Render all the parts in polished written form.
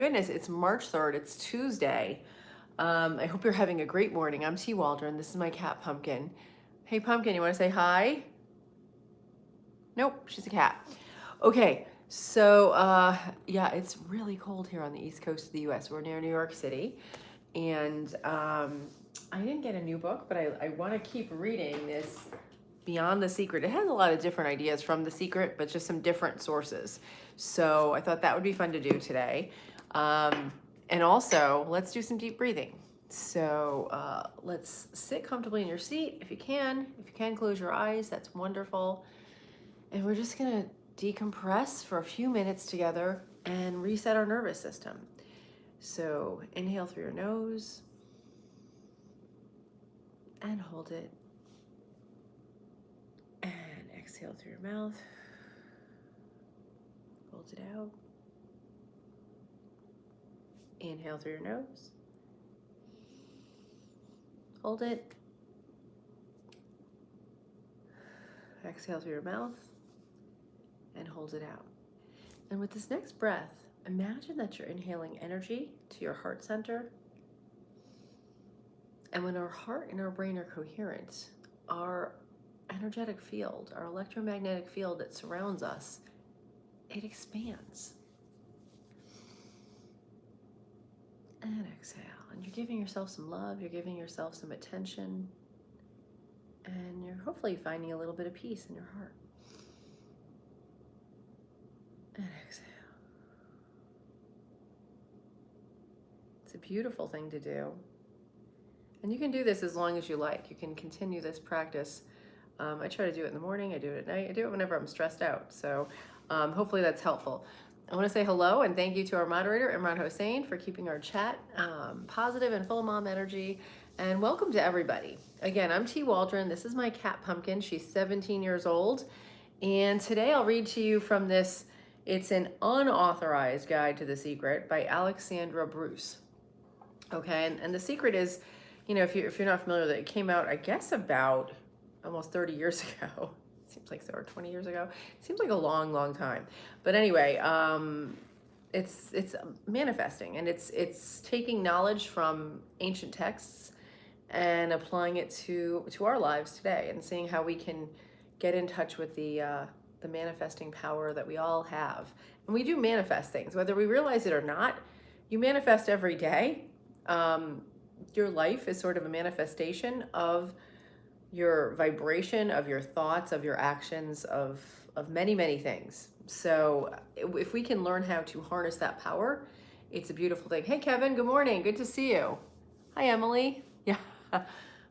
Goodness, it's March 3rd. It's Tuesday. I hope you're having a great morning. I'm T. Waldron. This is my cat, Pumpkin. Hey, Pumpkin, you want to say hi? Nope, she's a cat. Okay, so yeah, it's really cold here on the east coast of the US. We're near New York City. And I didn't get a new book, but I want to keep reading this Beyond the Secret. It has a lot of different ideas from The Secret, but just some different sources. So I thought that would be fun to do today. And also, let's do some deep breathing. So let's sit comfortably in your seat if you can. If you can, close your eyes. That's wonderful. And we're just going to decompress for a few minutes together and reset our nervous system. So inhale through your nose and hold it. And exhale through your mouth. Hold it out. Inhale through your nose. Hold it. Exhale through your mouth and hold it out. And with this next breath, imagine that you're inhaling energy to your heart center. And when our heart and our brain are coherent, our energetic field, our electromagnetic field that surrounds us, it expands. And exhale. And you're giving yourself some love, you're giving yourself some attention, and you're hopefully finding a little bit of peace in your heart. And exhale. It's a beautiful thing to do. And you can do this as long as you like. You can continue this practice. I try to do it in the morning, I do it at night, I do it whenever I'm stressed out. So hopefully that's helpful. I want to say hello and thank you to our moderator, Imran Hossain, for keeping our chat positive and full of mom energy. And welcome to everybody. Again, I'm T. Waldron. This is my cat, Pumpkin. She's 17 years old. And today I'll read to you from this. It's an unauthorized guide to The Secret by Alexandra Bruce. Okay, and The Secret is, you know, if you're not familiar with it, it came out, I guess, about almost 30 years ago. Seems like so, or 20 years ago. It seems like a long, long time. But anyway, it's manifesting, and it's taking knowledge from ancient texts and applying it to our lives today, and seeing how we can get in touch with the manifesting power that we all have. And we do manifest things, whether we realize it or not. You manifest every day. Your life is sort of a manifestation of your vibration, of your thoughts, of your actions, of many, many things. So if we can learn how to harness that power, it's a beautiful thing. Hey, Kevin, good morning. Good to see you. Hi, Emily. Yeah.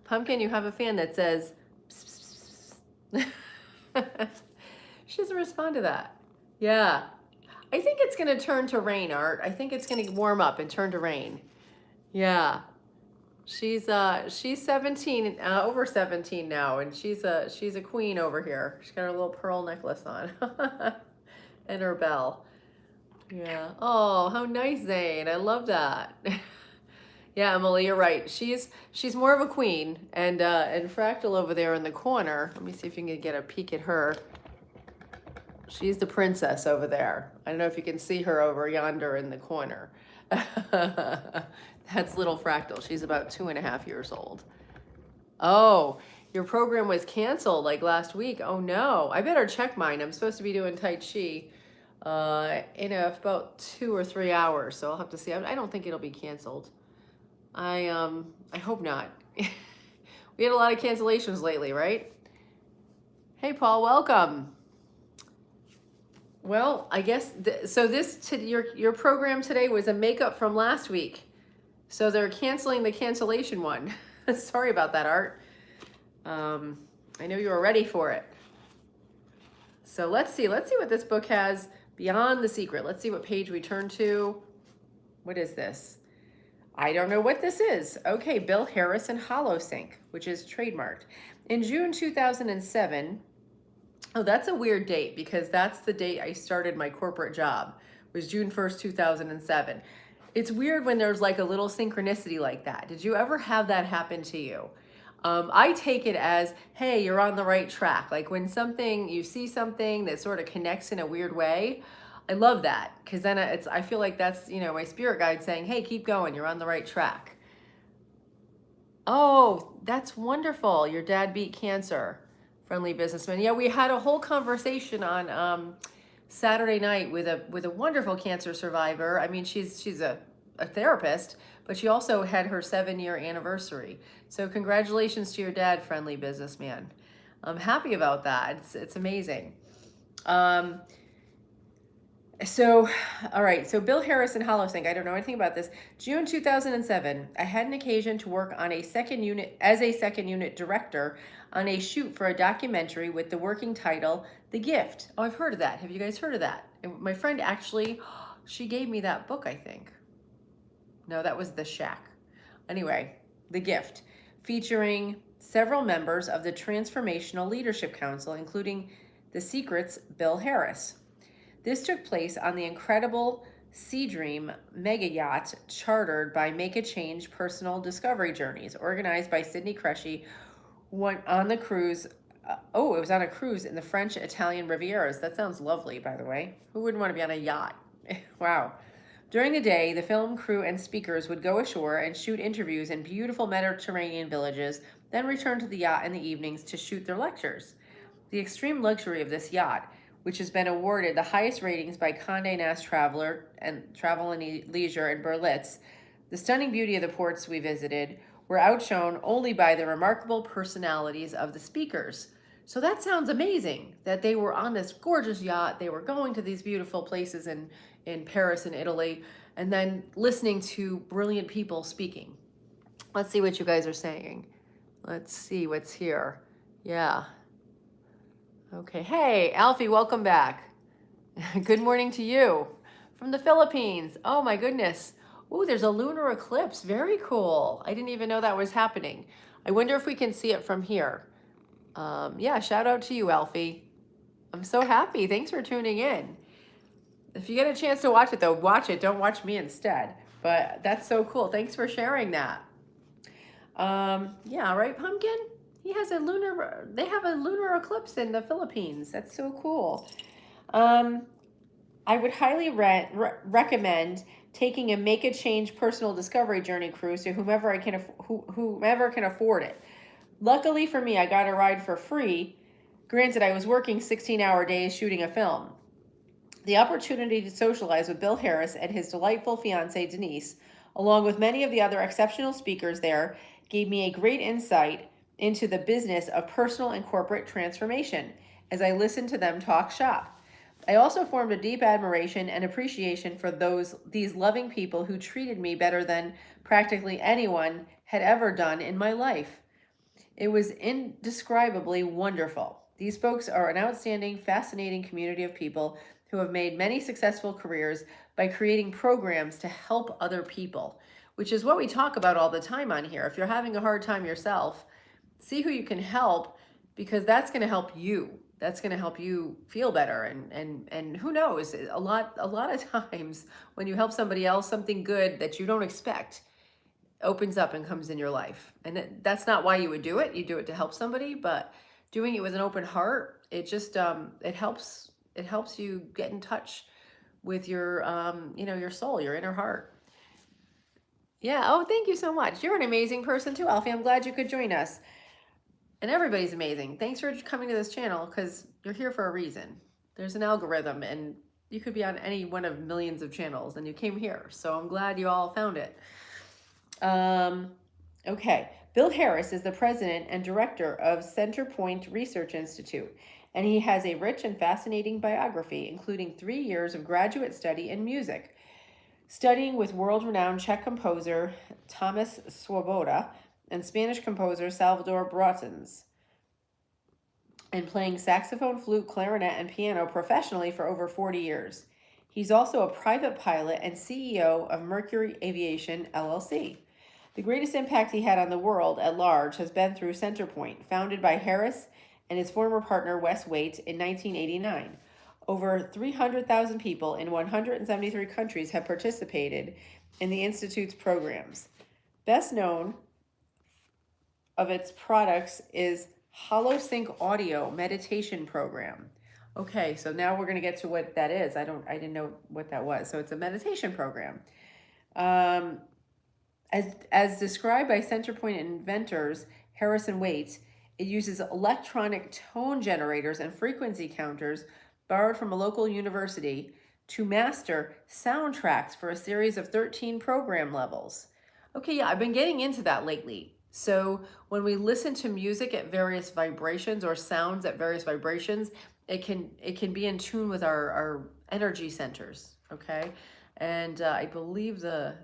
Pumpkin, you have a fan that says, pss, pss, pss. She doesn't respond to that. Yeah. I think it's going to turn to rain, Art. I think it's going to warm up and turn to rain. Yeah. She's 17, over 17 now, and she's a queen over here. She's got her little pearl necklace on and her bell. Yeah. Oh, how nice, Zane. I love that. Yeah, Emily, you're right. She's more of a queen, and Fractal over there in the corner. Let me see if you can get a peek at her. She's the princess over there. I don't know if you can see her over yonder in the corner. That's little Fractal. She's about 2.5 years old. Oh, your program was canceled like last week. Oh no, I better check mine. I'm supposed to be doing Tai Chi in about 2 or 3 hours. So I'll have to see. I don't think it'll be canceled. I hope not. We had a lot of cancellations lately, right? Hey, Paul, welcome. Well, I guess, your program today was a makeup from last week. So they're canceling the cancellation one. Sorry about that, Art. I know you were ready for it. So let's see what this book has, Beyond the Secret. Let's see what page we turn to. What is this? I don't know what this is. Okay, Bill Harris and HoloSync, which is trademarked. In June 2007, oh, that's a weird date because that's the date I started my corporate job, was June 1st, 2007. It's weird when there's like a little synchronicity like that. Did you ever have that happen to you? I take it as, hey, you're on the right track. Like when you see something that sort of connects in a weird way, I love that, because then I feel like that's, my spirit guide saying, hey, keep going. You're on the right track. Oh, that's wonderful. Your dad beat cancer. Friendly businessman. Yeah, we had a whole conversation on Saturday night with a wonderful cancer survivor. I mean, she's a therapist, but she also had her 7-year anniversary. So congratulations to your dad, friendly businessman. I'm happy about that. It's amazing. Um, so, all right. So Bill Harris and Holosync. I don't know anything about this. June 2007. I had an occasion to work on a second unit as a second unit director on a shoot for a documentary with the working title "The Gift." Oh, I've heard of that. Have you guys heard of that? And my friend actually, she gave me that book. I think. No, that was The Shack. Anyway, The Gift, featuring several members of the Transformational Leadership Council, including The Secret's Bill Harris. This took place on the incredible Sea Dream mega yacht chartered by Make a Change Personal Discovery Journeys, organized by Sydney Cresci, went on the cruise. It was on a cruise in the French Italian Rivieras. That sounds lovely, by the way. Who wouldn't want to be on a yacht? Wow. During the day, the film crew and speakers would go ashore and shoot interviews in beautiful Mediterranean villages, then return to the yacht in the evenings to shoot their lectures. The extreme luxury of this yacht, which has been awarded the highest ratings by Condé Nast Traveler and Travel and Leisure and Berlitz, the stunning beauty of the ports we visited were outshone only by the remarkable personalities of the speakers. So that sounds amazing that they were on this gorgeous yacht. They were going to these beautiful places in Paris and Italy, and then listening to brilliant people speaking. Let's see what you guys are saying. Let's see what's here. Yeah. Okay. Hey, Alfie, welcome back. Good morning to you from the Philippines. Oh my goodness. Ooh, there's a lunar eclipse. Very cool. I didn't even know that was happening. I wonder if we can see it from here. Yeah, shout out to you, Alfie. I'm so happy. Thanks for tuning in. If you get a chance to watch it, though, watch it. Don't watch me instead. But that's so cool. Thanks for sharing that. Yeah, right, Pumpkin? They have a lunar eclipse in the Philippines. That's so cool. I would highly recommend taking a Make a Change personal discovery journey cruise to whomever can afford it. Luckily for me, I got a ride for free. Granted, I was working 16-hour days shooting a film. The opportunity to socialize with Bill Harris and his delightful fiancée, Denise, along with many of the other exceptional speakers there, gave me a great insight into the business of personal and corporate transformation as I listened to them talk shop. I also formed a deep admiration and appreciation for these loving people who treated me better than practically anyone had ever done in my life. It was indescribably wonderful. These folks are an outstanding, fascinating community of people who have made many successful careers by creating programs to help other people, which is what we talk about all the time on here. If you're having a hard time yourself, see who you can help, because that's going to help you. That's going to help you feel better. And who knows, a lot of times when you help somebody else, something good that you don't expect opens up and comes in your life. And that's not why you would do it. You do it to help somebody, but doing it with an open heart, it just it helps you get in touch with your your soul, your inner heart. Yeah. Oh, thank you so much. You're an amazing person too, Alfie. I'm glad you could join us. And everybody's amazing. Thanks for coming to this channel, because you're here for a reason. There's an algorithm, and you could be on any one of millions of channels, and you came here. So I'm glad you all found it. Okay. Bill Harris is the president and director of Centerpoint Research Institute, and he has a rich and fascinating biography, including 3 years of graduate study in music, studying with world-renowned Czech composer Thomas Swoboda and Spanish composer Salvador Brotens, and playing saxophone, flute, clarinet, and piano professionally for over 40 years. He's also a private pilot and CEO of Mercury Aviation, LLC. The greatest impact he had on the world at large has been through Centerpoint, founded by Harris and his former partner Wes Waite in 1989. Over 300,000 people in 173 countries have participated in the Institute's programs. Best known of its products is Holosync Audio Meditation Program. Okay, so now we're going to get to what that is. I didn't know what that was. So it's a meditation program. Um, as described by Centerpoint inventors Harris and Waite, it uses electronic tone generators and frequency counters borrowed from a local university to master soundtracks for a series of 13 program levels. Okay, yeah, I've been getting into that lately. So when we listen to music at various vibrations or sounds at various vibrations, it can be in tune with our energy centers. Okay, and I believe the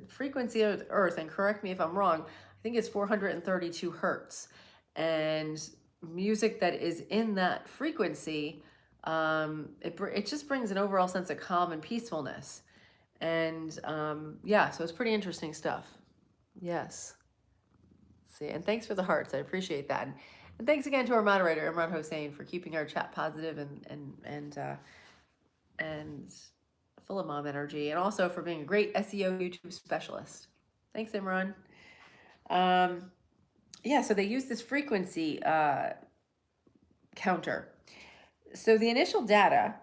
frequency of the Earth, and correct me if I'm wrong, I think it's 432 hertz, and music that is in that frequency, it just brings an overall sense of calm and peacefulness. And yeah, so it's pretty interesting stuff. Yes. See, and thanks for the hearts. I appreciate that. And thanks again to our moderator, Imran Hossain, for keeping our chat positive and full of mom energy, and also for being a great SEO YouTube specialist. Thanks, Imran. Yeah, so they use this frequency counter. So the initial the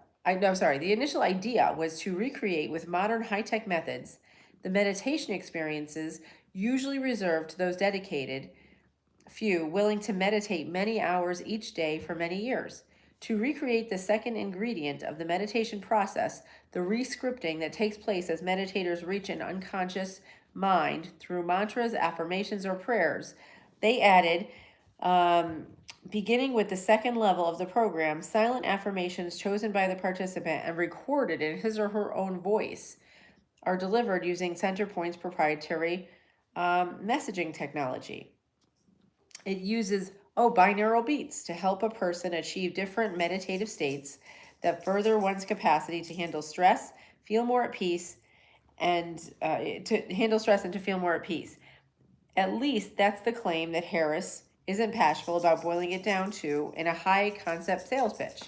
initial idea was to recreate with modern high-tech methods the meditation experiences usually reserved to those dedicated few willing to meditate many hours each day for many years. To recreate the second ingredient of the meditation process, the re-scripting that takes place as meditators reach an unconscious mind through mantras, affirmations, or prayers, they added, beginning with the second level of the program, silent affirmations chosen by the participant and recorded in his or her own voice are delivered using Centerpoint's proprietary messaging technology. It uses binaural beats to help a person achieve different meditative states that further one's capacity to handle stress, feel more at peace, and to handle stress and to feel more at peace. At least that's the claim that Harris isn't bashful about boiling it down to in a high concept sales pitch.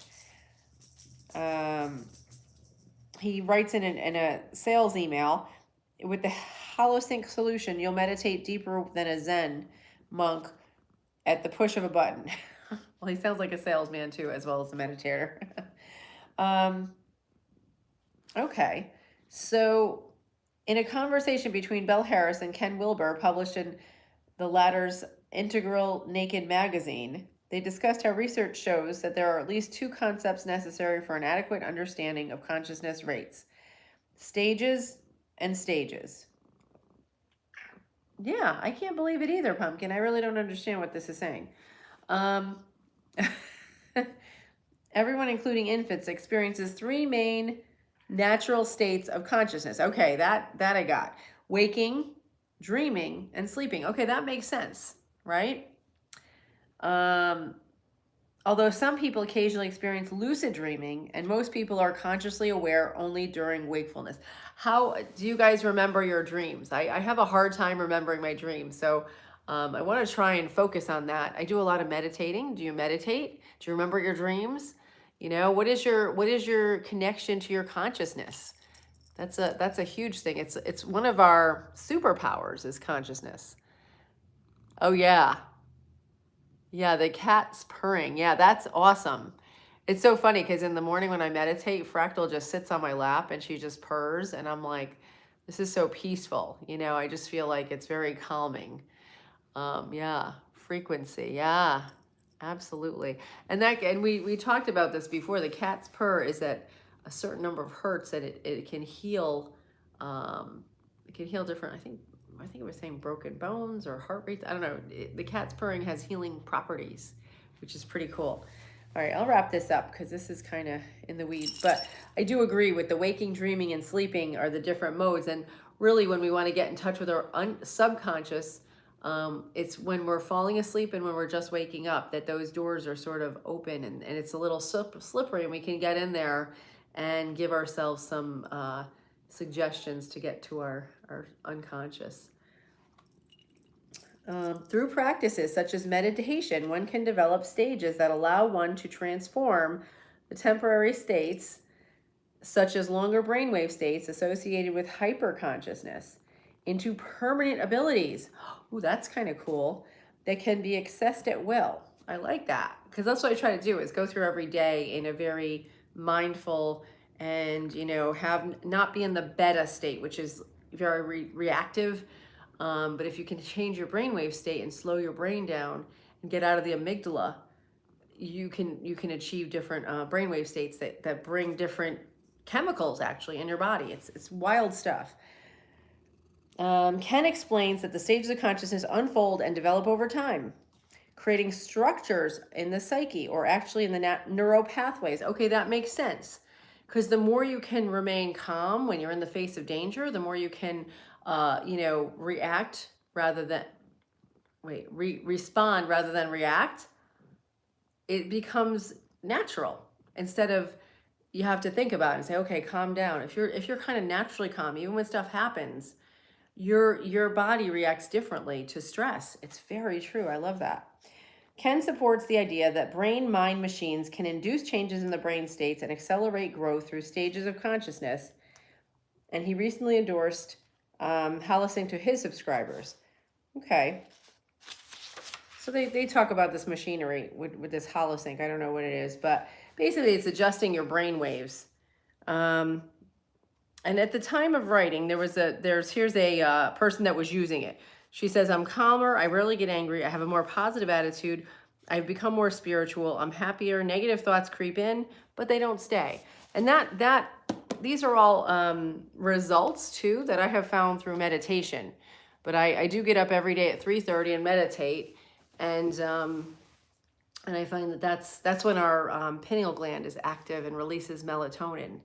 He writes in a sales email, with the HoloSync solution, you'll meditate deeper than a Zen monk at the push of a button. Well, he sounds like a salesman too, as well as a meditator. Okay, so in a conversation between Belle Harris and Ken Wilber, published in the latter's Integral Naked magazine, they discussed how research shows that there are at least two concepts necessary for an adequate understanding of consciousness rates: stages and stages. Yeah, I can't believe it either, Pumpkin. I really don't understand what this is saying. Everyone, including infants, experiences three main natural states of consciousness. Okay, that I got. Waking, dreaming, and sleeping. Okay, that makes sense, right? Although some people occasionally experience lucid dreaming, and most people are consciously aware only during wakefulness. How do you guys remember your dreams? I have a hard time remembering my dreams, so I want to try and focus on that. I do a lot of meditating. Do you meditate? Do you remember your dreams? You know, what is your connection to your consciousness? That's a huge thing. It's one of our superpowers is consciousness. Oh yeah. Yeah, the cat's purring. Yeah, that's awesome. It's so funny because in the morning when I meditate, Fractal just sits on my lap and she just purrs, and I'm like, this is so peaceful. You know, I just feel like it's very calming. Yeah, frequency. Yeah, absolutely. And we talked about this before. The cat's purr is at a certain number of hertz that it can heal. It can heal different. I think it was saying broken bones or heart rates. I don't know. The cat's purring has healing properties, which is pretty cool. All right, I'll wrap this up because this is kind of in the weeds. But I do agree with the waking, dreaming, and sleeping are the different modes. And really, when we want to get in touch with our subconscious, it's when we're falling asleep and when we're just waking up that those doors are sort of open, and it's a little slippery, and we can get in there and give ourselves some suggestions to get to our unconscious. Through practices such as meditation, one can develop stages that allow one to transform the temporary states, such as longer brainwave states associated with hyperconsciousness, into permanent abilities. Ooh, that's kind of cool. That can be accessed at will. I like that, because that's what I try to do, is go through every day in a very mindful and, have not be in the beta state, which is very reactive. But if you can change your brainwave state and slow your brain down and get out of the amygdala, you can achieve different brainwave states that bring different chemicals actually in your body. It's wild stuff. Ken explains that the stages of consciousness unfold and develop over time, creating structures in the psyche, or actually in the neural pathways. Okay, that makes sense. Because the more you can remain calm when you're in the face of danger, the more you can, react rather than, respond rather than react. It becomes natural, instead of you have to think about it and say, okay, calm down. If you're kind of naturally calm, even when stuff happens, your body reacts differently to stress. It's very true. I love that. Ken supports the idea that brain-mind machines can induce changes in the brain states and accelerate growth through stages of consciousness. And he recently endorsed Hossain to his subscribers. Okay. So they talk about this machinery with this Hossain. I don't know what it is, but basically it's adjusting your brain waves. And at the time of writing, here's a person that was using it. She says, I'm calmer, I rarely get angry, I have a more positive attitude, I've become more spiritual, I'm happier, negative thoughts creep in, but they don't stay. And these are all results too that I have found through meditation. But I do get up every day at 3:30 and meditate, and I find that's when our pineal gland is active and releases melatonin.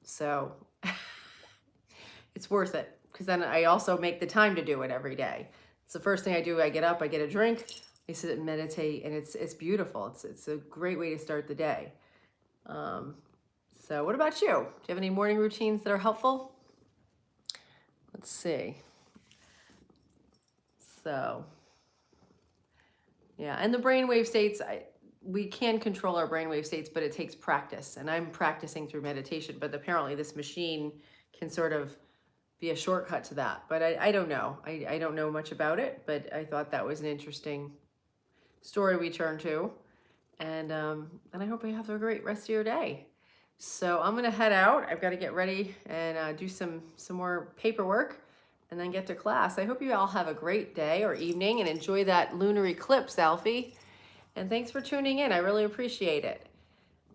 So it's worth it, because then I also make the time to do it every day. It's the first thing I do. I get up, I get a drink, I sit and meditate, and it's beautiful. It's a great way to start the day. So what about you? Do you have any morning routines that are helpful? Let's see. So, yeah, and the brainwave states, we can control our brainwave states, but it takes practice. And I'm practicing through meditation, but apparently this machine can sort of be a shortcut to that. But I don't know. I don't know much about it, but I thought that was an interesting story we turned to. And I hope you have a great rest of your day. So I'm gonna head out. I've got to get ready and do some more paperwork and then get to class. I hope you all have a great day or evening and enjoy that lunar eclipse, Alfie. And thanks for tuning in. I really appreciate it.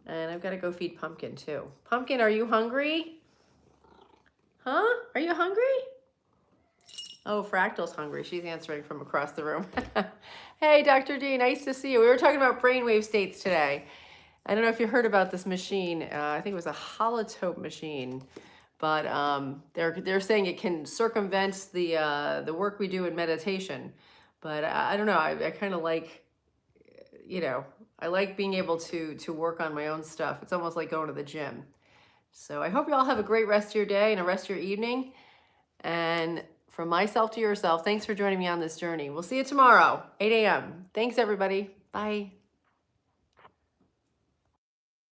And I've got to go feed Pumpkin too. Pumpkin, are you hungry? Huh? Are you hungry? Oh, Fractal's hungry. She's answering from across the room. Hey, Dr. D, nice to see you. We were talking about brainwave states today. I don't know if you heard about this machine. I think it was a holotope machine, but they're saying it can circumvent the work we do in meditation. But I don't know. I kind of like, I like being able to work on my own stuff. It's almost like going to the gym. So I hope you all have a great rest of your day and a rest of your evening. And from myself to yourself, thanks for joining me on this journey. We'll see you tomorrow, 8 a.m. Thanks, everybody. Bye.